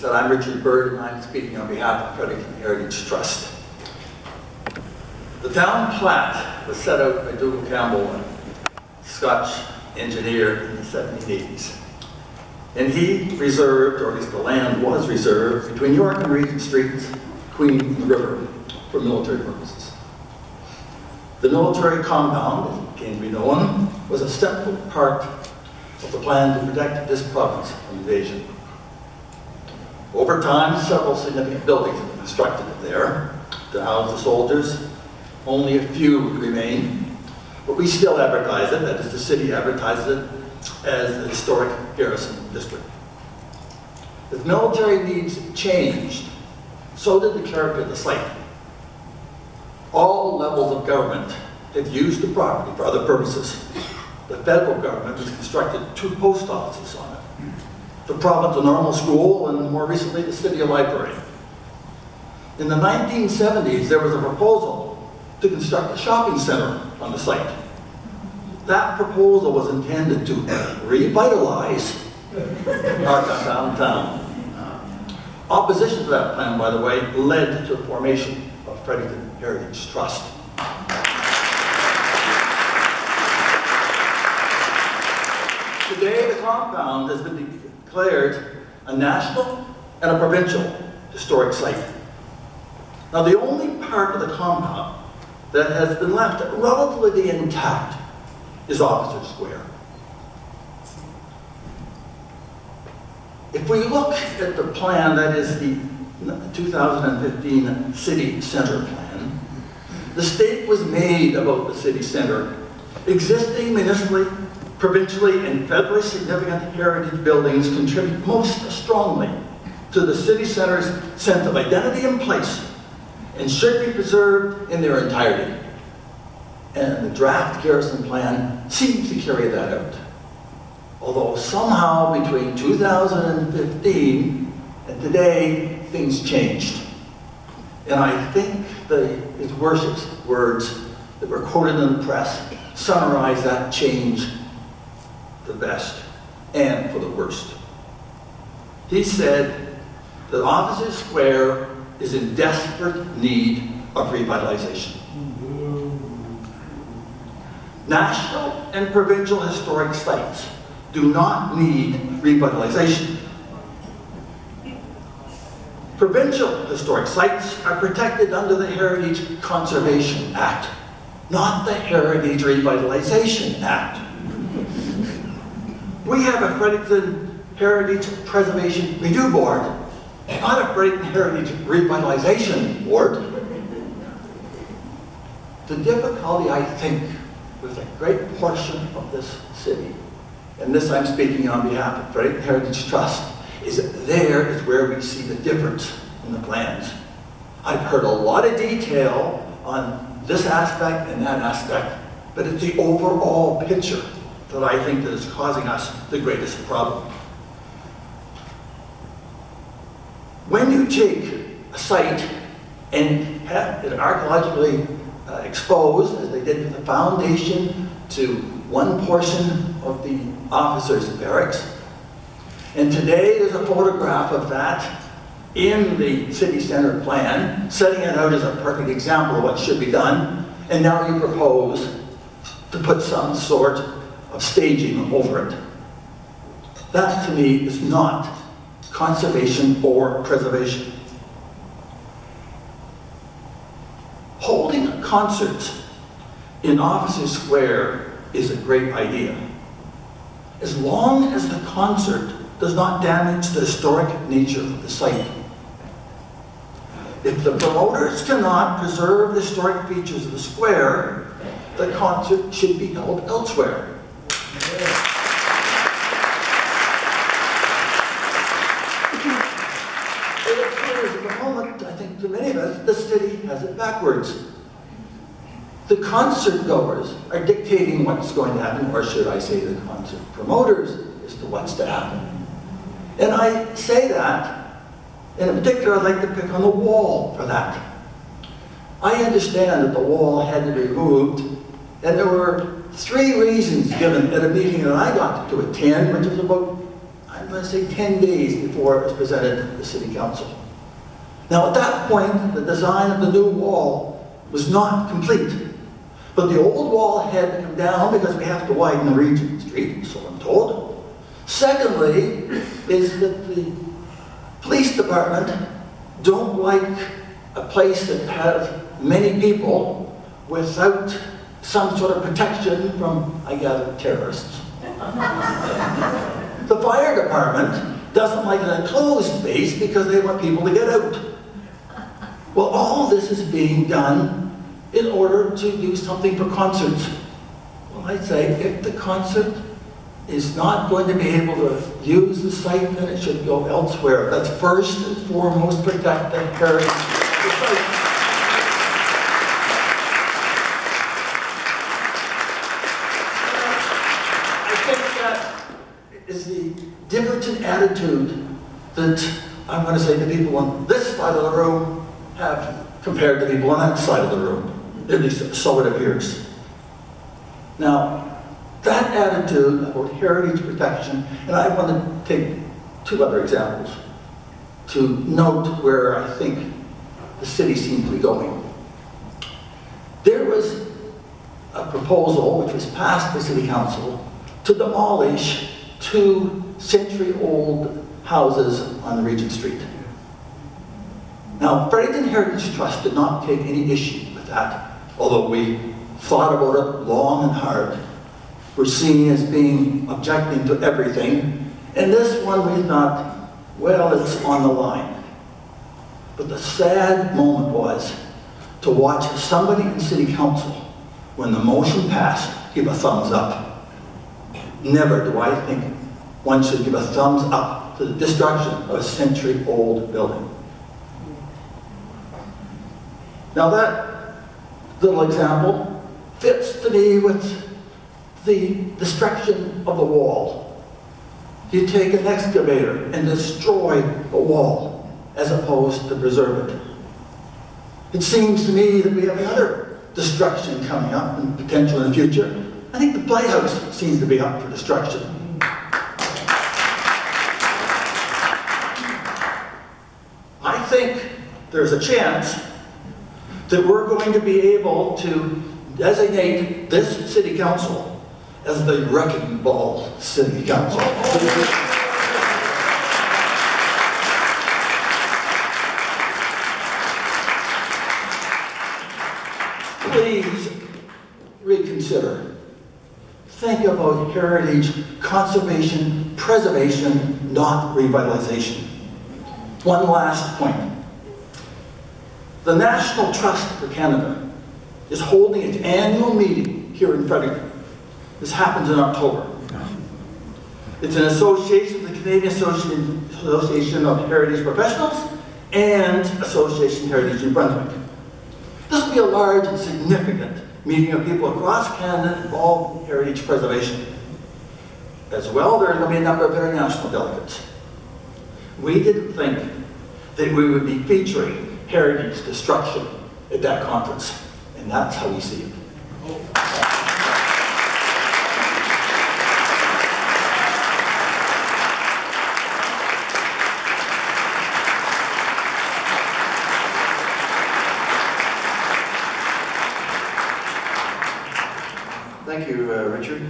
said, I'm Richard Bird, and I'm speaking on behalf of Fredericton Heritage Trust. The town plat was set out by Dougal Campbell, a Scotch engineer in the 1780s. And he reserved, or at least the land was reserved, between York and Regent Streets, Queen and the River, for military purposes. The military compound, as it came to be known, was a central part of the plan to protect this province from invasion. Over time, several significant buildings have been constructed there to house the soldiers. Only a few remain, but we still advertise it, that is, the city advertises it, as the historic garrison district. As military needs changed, so did the character of the site. All levels of government have used the property for other purposes. The federal government has constructed 2 post offices on it. The province a normal school, and more recently the city library. In the 1970s, there was a proposal to construct a shopping center on the site. That proposal was intended to revitalize our downtown. Opposition to that plan, by the way, led to the formation of Fredericton Heritage Trust. Today, the compound has been declared a national and a provincial historic site. Now, the only part of the compound that has been left relatively intact is Officer Square. If we look at the plan, that is the 2015 City Center Plan, the stake was made about the city center. Existing municipally, provincially, and federally significant heritage buildings contribute most strongly to the city center's sense of identity and place, and should be preserved in their entirety. And the draft garrison plan seems to carry that out. Although somehow between 2015 and today, things changed. And I think his worship's words that were quoted in the press summarize that change the best and for the worst. He said that Officer Square is in desperate need of revitalization. National and provincial historic sites do not need revitalization. Provincial historic sites are protected under the Heritage Conservation Act, not the Heritage Revitalization Act. We have a Fredericton Heritage Preservation Review Board, not a Fredericton Heritage Revitalization Board. The difficulty, I think, with a great portion of this city, and this I'm speaking on behalf of Fredericton Heritage Trust, is that there is where we see the difference in the plans. I've heard a lot of detail on this aspect and that aspect, but it's the overall picture that I think that is causing us the greatest problem. When you take a site and have it archaeologically exposed, as they did with the foundation, to one portion of the officers' barracks, and today there's a photograph of that in the city center plan, setting it out as a perfect example of what should be done, and now you propose to put some sort of staging over it. That, to me, is not conservation or preservation. Holding a concert in Officer Square is a great idea, as long as the concert does not damage the historic nature of the site. If the promoters cannot preserve the historic features of the square, the concert should be held elsewhere. It appears at the moment, I think to many of us, the city has it backwards. The concert goers are dictating what's going to happen, or should I say the concert promoters as to what's to happen. And I say that, and in particular I'd like to pick on the wall for that. I understand that the wall had to be removed, and there were 3 reasons given at a meeting that I got to attend, which was about, I'm I'm going to say 10 days before it was presented to the City Council. Now at that point, the design of the new wall was not complete. But the old wall had to come down because we have to widen the Regent Street, so I'm told. Secondly, is that the police department don't like a place that has many people without some sort of protection from, I gather, terrorists. The fire department doesn't like an enclosed space because they want people to get out. Well, all this is being done in order to do something for concerts. Well, I'd say if the concert is not going to be able to use the site, then it should go elsewhere. Let's first and foremost protect the heritage of the site. I think that is the difference in attitude that I'm going to say the people on this side of the room have compared to people on that side of the room. At least so it appears. Now, that attitude about heritage protection, and I want to take two other examples to note where I think the city seems to be going. There was a proposal which was passed by City Council to demolish 2 century-old houses on Regent Street. Now, Fredericton Heritage Trust did not take any issue with that, although we thought about it long and hard. We're seen as being objecting to everything. And this one we thought, well, it's on the line. But the sad moment was to watch somebody in City Council, when the motion passed, give a thumbs up. Never do I think one should give a thumbs up to the destruction of a century-old building. Now that little example fits to me with the destruction of the wall. You take an excavator and destroy the wall as opposed to preserve it. It seems to me that we have another destruction coming up and potential in the future. I think the playhouse seems to be up for destruction. I think there's a chance that we're going to be able to designate this City Council as the Wrecking Ball City Council. Please reconsider. Think about heritage conservation, preservation, not revitalization. One last point. The National Trust for Canada is holding its annual meeting here in Fredericton. This happens in October. It's an association, the Canadian Association of Heritage Professionals and Association Heritage in Brunswick. This will be a large and significant meeting of people across Canada involved in heritage preservation. As well, there are going to be a number of international delegates. We didn't think that we would be featuring heritage destruction at that conference, and that's how we see it. Thank you, Richard.